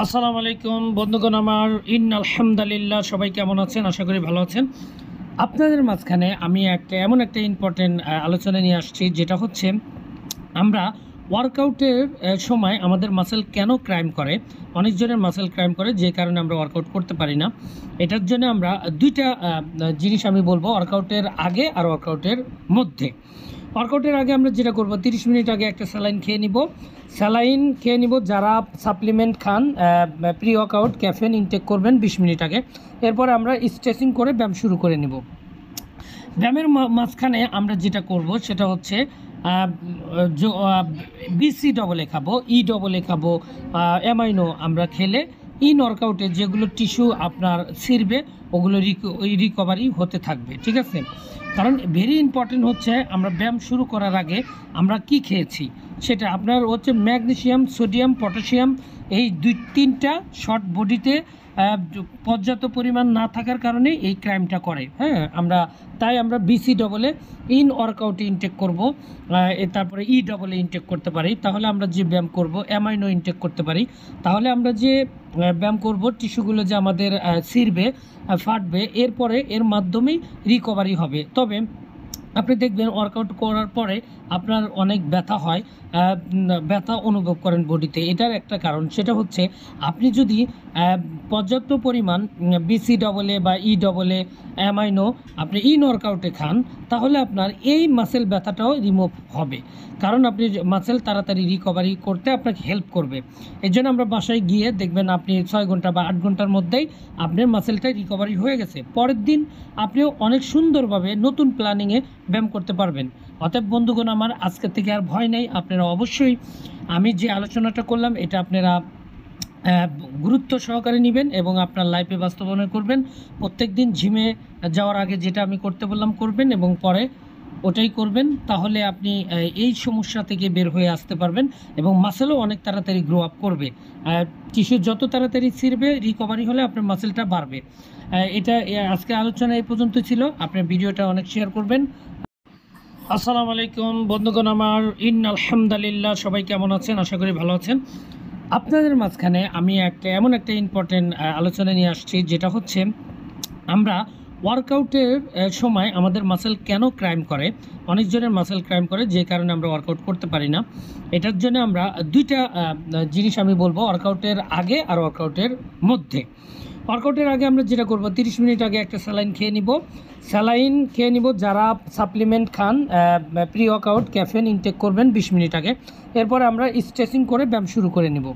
আসসালামু আলাইকুম বন্ধুগণ, আমার আলহামদুলিল্লাহ। সবাই কেমন আছেন? আশা করি ভালো আছেন। আপনাদের মাঝখানে আমি এমন একটা ইম্পর্টেন্ট আলোচনা নিয়ে আসছি, যেটা হচ্ছে আমরা ওয়ার্কআউটের সময় আমাদের মাসেল কেন ক্রাইম করে। অনেকজনের মাসেল ক্রাইম করে, যে কারণে আমরা ওয়ার্কআউট করতে পারি না। এটার জন্য আমরা দুইটা জিনিস আমি বলবো, ওয়ার্কআউটের আগে আর ওয়ার্কআউটের মধ্যে। ওয়ার্কআউটের আগে আমরা যেটা করব, 30 মিনিট আগে একটা স্যালাইন খেয়ে নিব। যারা সাপ্লিমেন্ট খান, প্রি ওয়ার্কআউট ক্যাফেন ইনটেক করবেন 20 মিনিট আগে। এরপর আমরা স্ট্রেচিং করে ব্যায়াম শুরু করে নিব। ব্যায়ামের মাঝখানে আমরা যেটা করব সেটা হচ্ছে বিসি ডবলে খাবো, ই ডবলে খাবো, অ্যামাইনো আমরা খেলে ইন ওয়ার্কআউটে যেগুলো টিস্যু আপনার ছিঁড়বে ওগুলো রিকভারি হতে থাকবে, ঠিক আছে। কারণ ভেরি ইম্পর্টেন্ট হচ্ছে আমরা ব্যায়াম শুরু করার আগে আমরা কি খেয়েছি সেটা। আপনার হচ্ছে ম্যাগনেসিয়াম, সোডিয়াম, পটাশিয়াম, এই 2-3টা শর্ট বডিতে পর্যাপ্ত পরিমাণ না থাকার কারণে এই ক্রাইমটা করে। হ্যাঁ, তাই আমরা বিসি ডবলে ইন ওয়ার্কআউটে ইনটেক করব, তারপরে ই ডবলে ইনটেক করতে পারি। তাহলে আমরা যে ব্যায়াম করব, অ্যামাইনো ইনটেক করতে পারি। তাহলে আমরা যে ব্যায়াম করব, টিস্যুগুলো যে আমাদের ছিঁড়বে, ফাটবে, এরপরে এর মাধ্যমেই রিকভারি হবে। তবে আপনি দেখবেন ওয়ার্কআউট করার পরে আপনার অনেক ব্যথা হয়, ব্যথা অনুভব করেন বডিতে। এটার একটা কারণ, সেটা হচ্ছে আপনি যদি পর্যাপ্ত পরিমাণ বিসি ডবলে বা ই ডবলে অ্যামাইনো আপনি ইন ওয়ার্কআউটে খান, তাহলে আপনার এই মাসেল ব্যথাটাও রিমুভ হবে। কারণ আপনি মাসেল তাড়াতাড়ি রিকভারি করতে আপনাকে হেল্প করবে। এর জন্য আমরা বাসায় গিয়ে দেখবেন আপনি 6 ঘন্টা বা 8 ঘন্টার মধ্যেই আপনার মাসেলটা রিকভারি হয়ে গেছে। পরের দিন আপনিও অনেক সুন্দরভাবে নতুন প্ল্যানিংয়ে ব্যায়াম করতে পারবেন। অতএব বন্ধুগণ আমার, আজকের থেকে আর ভয় নেই। আপনারা অবশ্যই আমি যে আলোচনাটা করলাম এটা আপনারা গুরুত্ব সহকারে নেবেন এবং আপনার লাইফে বাস্তবায়ন করবেন। প্রত্যেক দিন জিমে যাওয়ার আগে যেটা আমি করতে বললাম করবেন এবং পরে ওটাই করবেন। তাহলে আপনি এই সমস্যা থেকে বের হয়ে আসতে পারবেন এবং মাসেলও অনেক তাড়াতাড়ি গ্রো আপ করবে। টিস্যু যত তাড়াতাড়ি ছিঁড়বে, রিকভারি হলে আপনার মাসেলটা বাড়বে। এটা আজকে আলোচনা এই পর্যন্ত ছিল। আপনার ভিডিওটা অনেক শেয়ার করবেন। আসসালামু আলাইকুম বন্ধুগণ, আমার আলহামদুলিল্লাহ। সবাই কেমন আছেন? আশা করি ভালো আছেন। আপনাদের মাঝখানে আমি এমন একটা ইম্পর্টেন্ট আলোচনা নিয়ে আসছি, যেটা হচ্ছে আমরা ওয়ার্কআউটের সময় আমাদের মাসেল কেন ক্রাইম করে। অনেকজনের মাসেল ক্রাইম করে, যে কারণে আমরা ওয়ার্কআউট করতে পারি না। এটার জন্য আমরা দুইটা জিনিস আমি বলবো, ওয়ার্কআউটের আগে আর ওয়ার্কআউটের মধ্যে। ওয়ার্কআউটের আগে আমরা যেটা করব, 30 মিনিট আগে একটা স্যালাইন খেয়ে নিব। যারা সাপ্লিমেন্ট খান, প্রি ওয়ার্কআউট ক্যাফেন ইনটেক করবেন 20 মিনিট আগে। এরপর আমরা স্ট্রেচিং করে ব্যায়াম শুরু করে নিব।